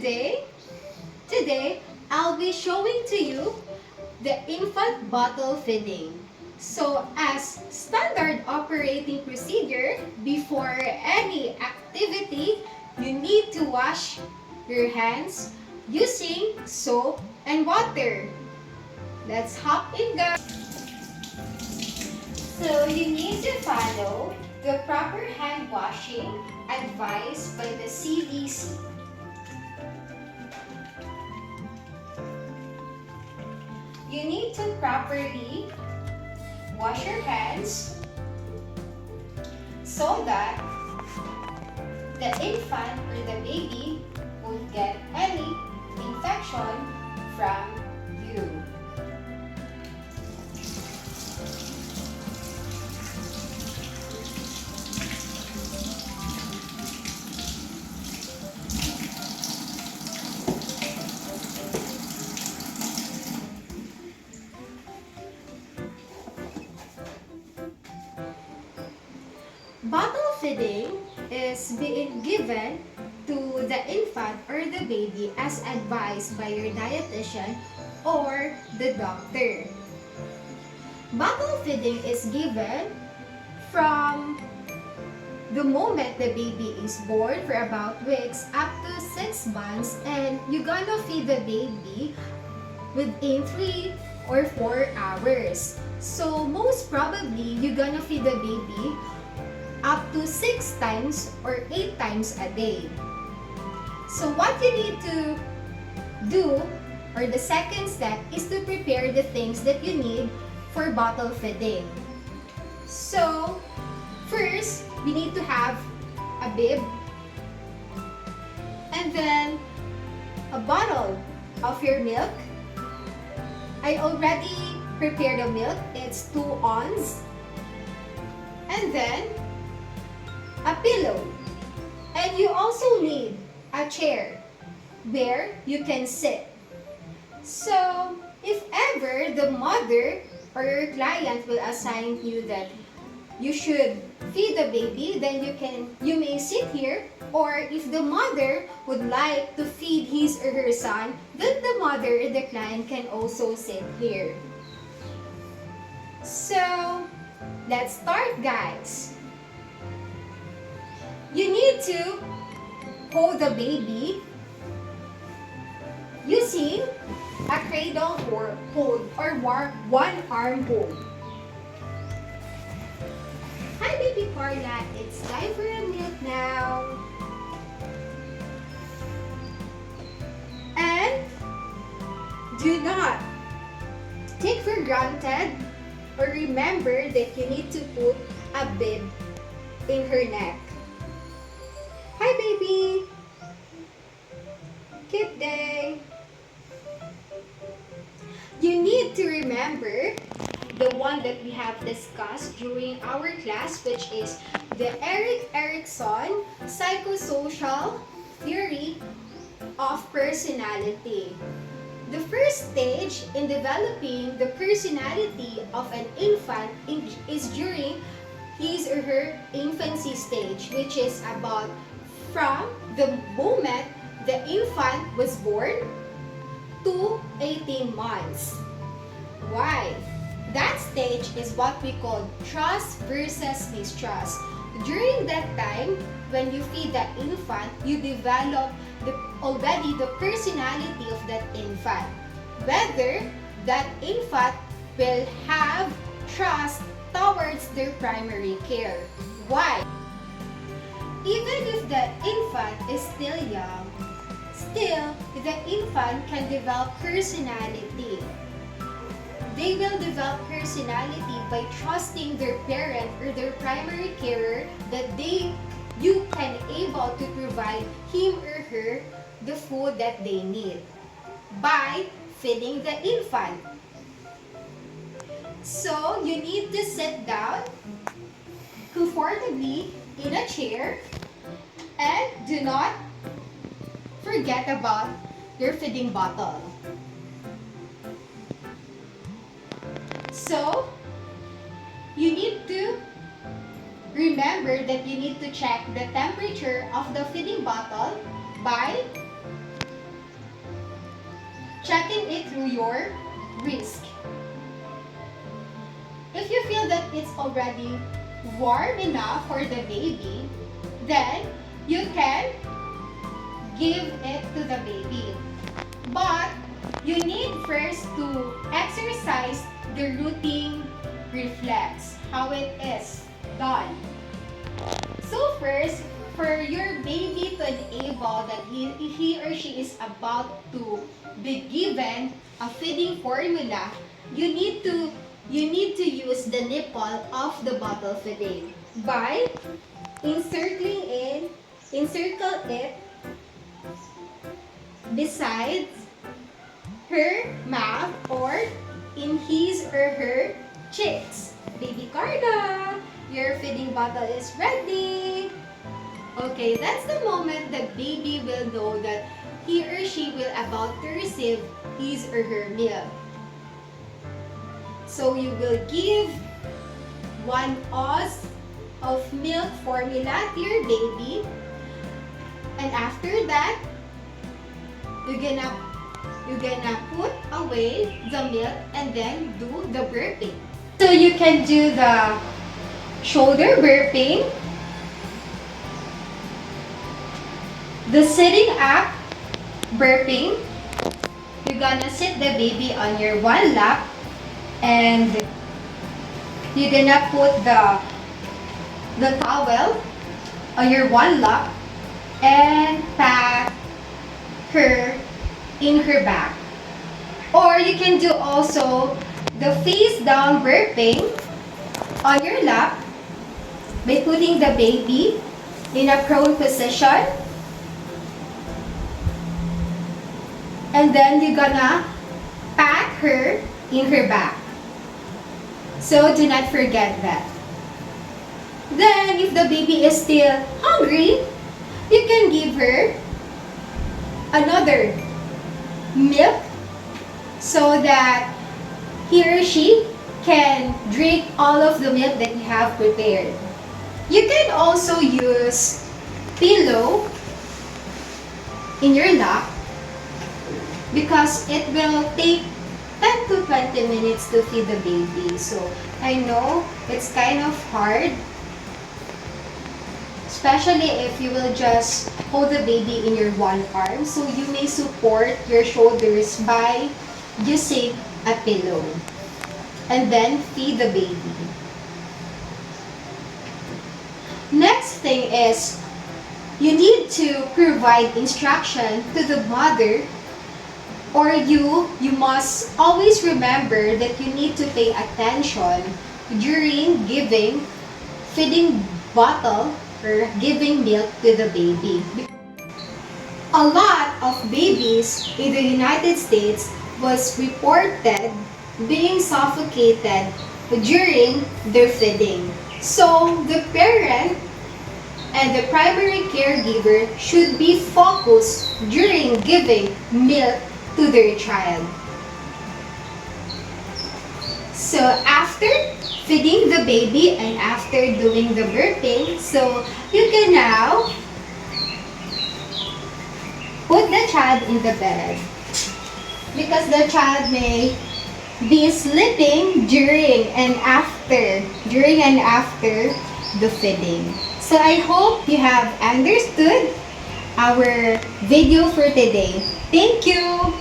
Today, I'll be showing to you the infant bottle feeding. So, as standard operating procedure, before any activity, you need to wash your hands using soap and water. Let's hop in, guys. So, you need to follow the proper hand washing advised by the CDC. You need to properly wash your hands so that the infant or the baby won't get any infection from you. Bottle feeding is being given to the infant or the baby as advised by your dietitian or the doctor. Bottle feeding is given from the moment the baby is born for about weeks up to 6 months, and you're gonna feed the baby within 3 or 4 hours. So most probably, you're gonna feed the baby up to 6 times or 8 times a day. So what you need to do, or the second step, is to prepare the things that you need for bottle feeding. So first, we need to have a bib, and then a bottle of your milk. I already prepared the milk. It's 2 ounces. And then a pillow. And you also need a chair where you can sit. So, if ever the mother or your client will assign you that you should feed the baby, then you may sit here. Or if the mother would like to feed his or her son, then the mother or the client can also sit here. So, let's start, guys. You need to hold the baby using a cradle hold or one arm hold. Hi, baby Carla. It's time for a milk now. And do not take for granted or remember that you need to put a bib in her neck. Hi, baby. Good day. You need to remember the one that we have discussed during our class, which is the Erik Erikson psychosocial theory of personality. The first stage in developing the personality of an infant is during his or her infancy stage, which is about from the moment the infant was born to 18 months. Why? That stage is what we call trust versus mistrust. During that time, when you feed the infant, you develop already the personality of that infant. Whether that infant will have trust towards their primary care. Why? Even if the infant is still young, still the infant can develop personality. They will develop personality by trusting their parent or their primary carer that you can able to provide him or her the food that they need by feeding the infant. So you need to sit down comfortably in a chair, and do not forget about your feeding bottle. So, you need to remember that you need to check the temperature of the feeding bottle by checking it through your wrist. If you feel that it's already warm enough for the baby, then you can give it to the baby. But you need first to exercise the rooting reflex, how it is done. So first, for your baby to enable that he or she is about to be given a feeding formula, you need to use the nipple of the bottle feeding by encircle it besides her mouth or in his or her cheeks. Baby Carla, your feeding bottle is ready. Okay, that's the moment the baby will know that he or she will about to receive his or her milk. So you will give 1 oz of milk formula to your baby, and after that, you're gonna put away the milk and then do the burping. So you can do the shoulder burping, the sitting up burping. You're gonna sit the baby on your one lap and you're gonna put the towel on your one lap and pat her in her back. Or you can do also the face down burping on your lap by putting the baby in a prone position, and then you're gonna pat her in her back. So do not forget that. Then if the baby is still hungry, you can give her another milk so that he or she can drink all of the milk that you have prepared. You can also use pillow in your lap because it will take 10 to 20 minutes to feed the baby. So I know it's kind of hard, especially if you will just hold the baby in your one arm. So you may support your shoulders by using a pillow and then feed the baby. Next thing is you need to provide instruction to the mother, or you must always remember that you need to pay attention during giving feeding bottle or giving milk to the baby. A lot of babies in the United States was reported being suffocated during their feeding. So the parent and the primary caregiver should be focused during giving milk to their child. So after feeding the baby and after doing the burping, so you can now put the child in the bed because the child may be sleeping during and after the feeding. So I hope you have understood our video for today. Thank you!